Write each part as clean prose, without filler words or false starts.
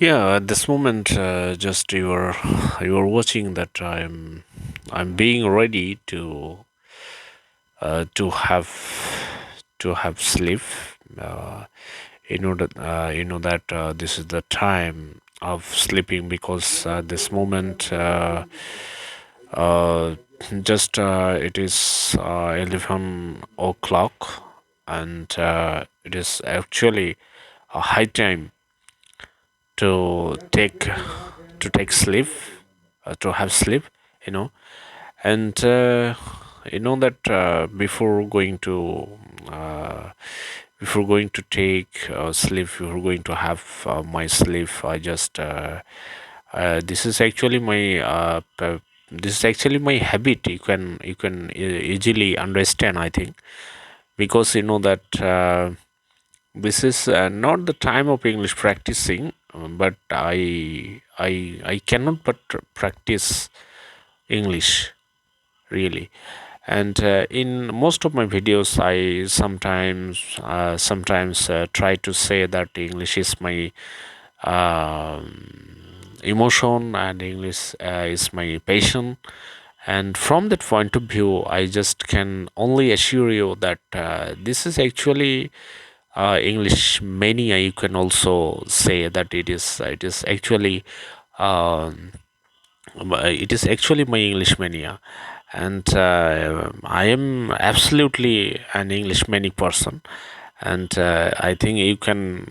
Yeah, at this moment, just you are watching that I'm being ready to have sleep. Uh, that this is the time of sleeping because this moment uh, just it is 11 o'clock, and it is actually a high time to take sleep, to have sleep, you know. And that uh, before going to take sleep, before going to have my sleep, I just this is actually my this is actually my habit. You can easily understand, I think, because that this is not the time of English practicing, but I cannot but practice English, really. And in most of my videos, I sometimes try to say that English is my emotion, and English is my passion. And from that point of view, I just can only assure you that this is actually English mania. You can also say that um, it is actually my English mania. And I am absolutely an English manic person. And I think you can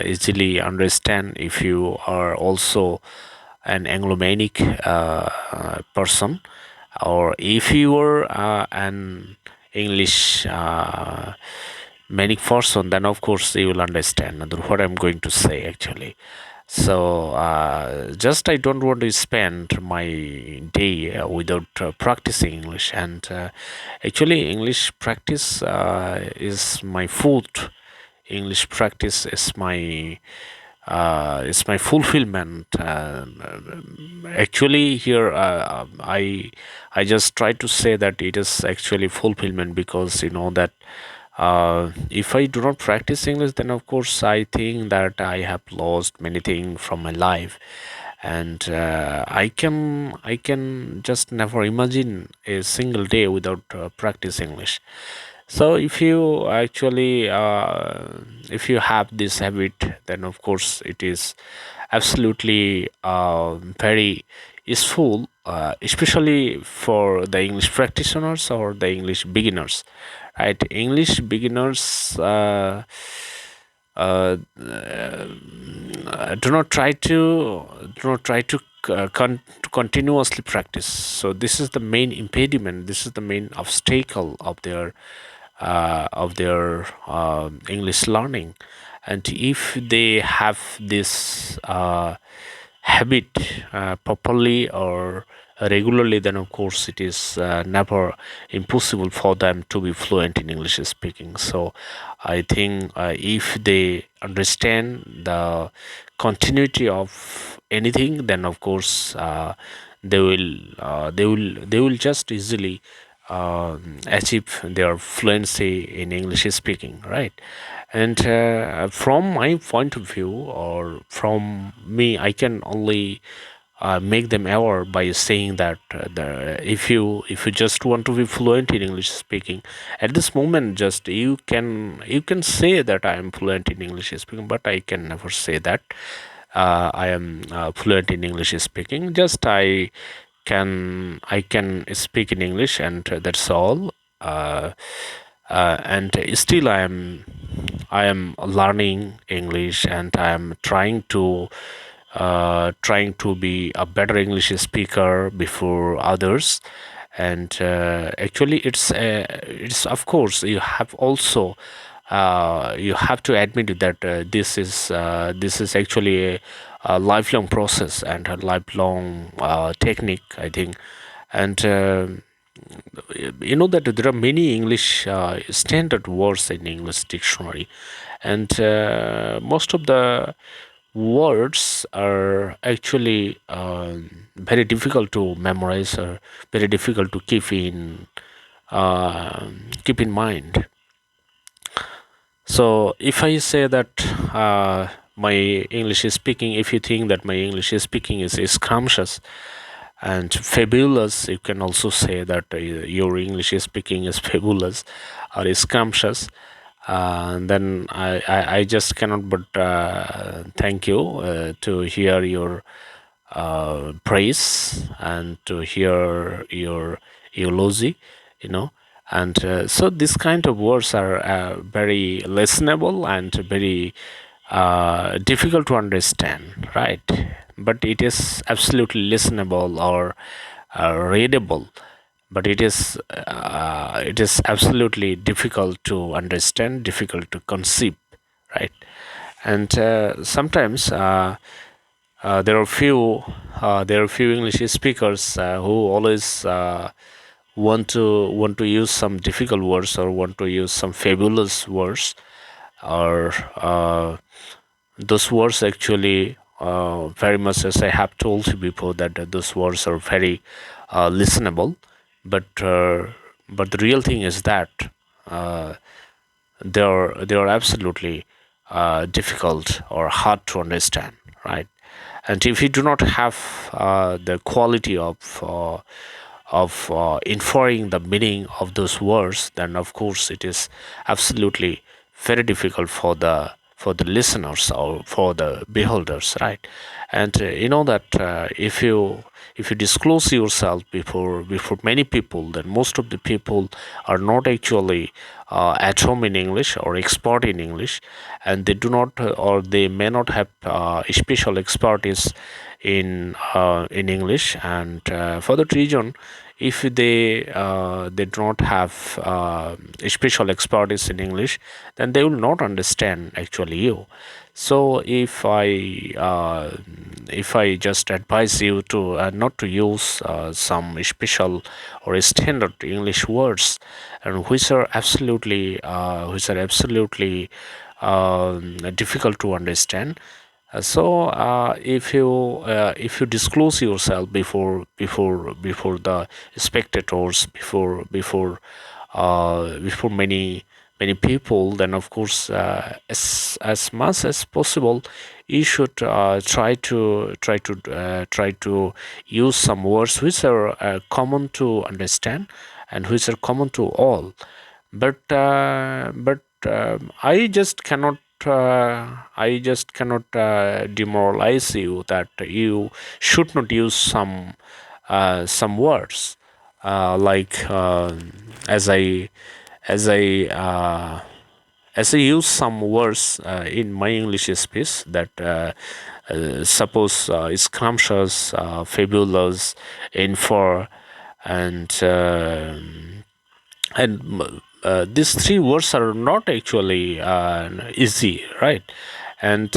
easily understand if you are also an Anglomanic person, or if you were an English manic person, then of course you will understand what I'm going to say actually. So just I don't want to spend my day without practicing English. And actually English practice is my food. English practice is my fulfillment. Actually, here I just try to say that it is actually fulfillment, because that if I do not practice English, then of course I think that I have lost many things from my life. And I can just never imagine a single day without practice English. So if you have this habit, then of course it is absolutely very useful, especially for the English practitioners or the English beginners, right? English beginners uh, do not try to continuously practice. So this is the main impediment. This is the main obstacle of their English learning. And if they have this habit properly or regularly, then of course it is never impossible for them to be fluent in English speaking. So I think if they understand the continuity of anything, then of course they will just easily achieve their fluency in English speaking, right? And from my point of view, or from me, I can only make them aware by saying that if you just want to be fluent in English speaking at this moment, just you can say that I am fluent in English speaking, but I can never say that I am fluent in English speaking. Just I can speak in English, and that's all. And still I am learning English, and I am trying to be a better English speaker before others. And actually, it's of course you have to admit that this is actually a lifelong process and a lifelong technique, I think. And you know that there are many English standard words in English dictionary, and most of the words are actually very difficult to memorize, or very difficult to keep in mind. So if I say that my English is speaking, if you think that my English is speaking is scrumptious and fabulous, you can also say that your English is speaking is fabulous or scrumptious. And then I just cannot but thank you to hear your praise and to hear your eulogy, you know. And so this kind of words are very listenable and very difficult to understand, right? But it is absolutely listenable or readable. But it is absolutely difficult to understand, difficult to conceive, right? And sometimes there are few English speakers who always want to use some difficult words or want to use some fabulous words or those words actually very much, as I have told you before, that those words are very listenable, but but the real thing is that uh, they are absolutely difficult or hard to understand, right? And if you do not have the quality of inferring the meaning of those words, then of course it is absolutely very difficult for the listeners or for the beholders, right? And you know that if you disclose yourself before many people, then most of the people are not actually at home in English or expert in English, and they do not or they may not have special expertise in English. And for that reason, if they do not have special expertise in English, then they will not understand actually you. So if I just advise you to not to use some special or standard English words, and which are absolutely difficult to understand. So if you disclose yourself before the spectators, before many people, then of course as much as possible you should try to use some words which are common to understand and which are common to all. But I just cannot demoralize you that you should not use some words like as I as I as I use some words in my English speech that suppose scrumptious, fabulous, infer, and these three words are not actually easy, right? And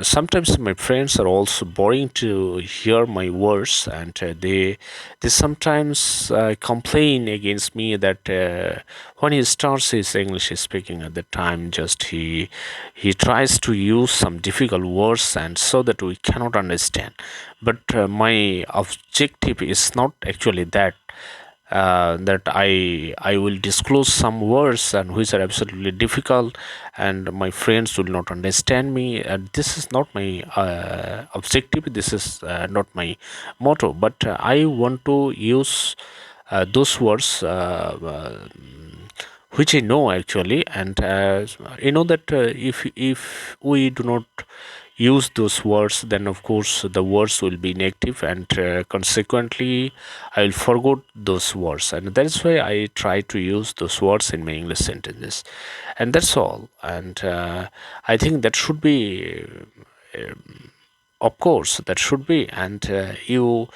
sometimes my friends are also boring to hear my words, and they sometimes complain against me that when he starts his English speaking at the time, just he tries to use some difficult words and so that we cannot understand. But my objective is not actually that I will disclose some words and which are absolutely difficult, and my friends will not understand me. And this is not my objective. This is not my motto. But I want to use those words which I know actually, and you know that if we do not use those words, then of course the words will be negative, and consequently I will forget those words, and that's why I try to use those words in my English sentences, and that's all. And I think that should be. Of course, that should be, and you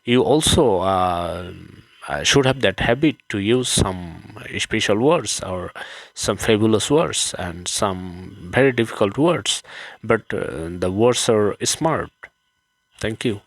also should have that habit to use some special words or some fabulous words and some very difficult words, but the words are smart. Thank you.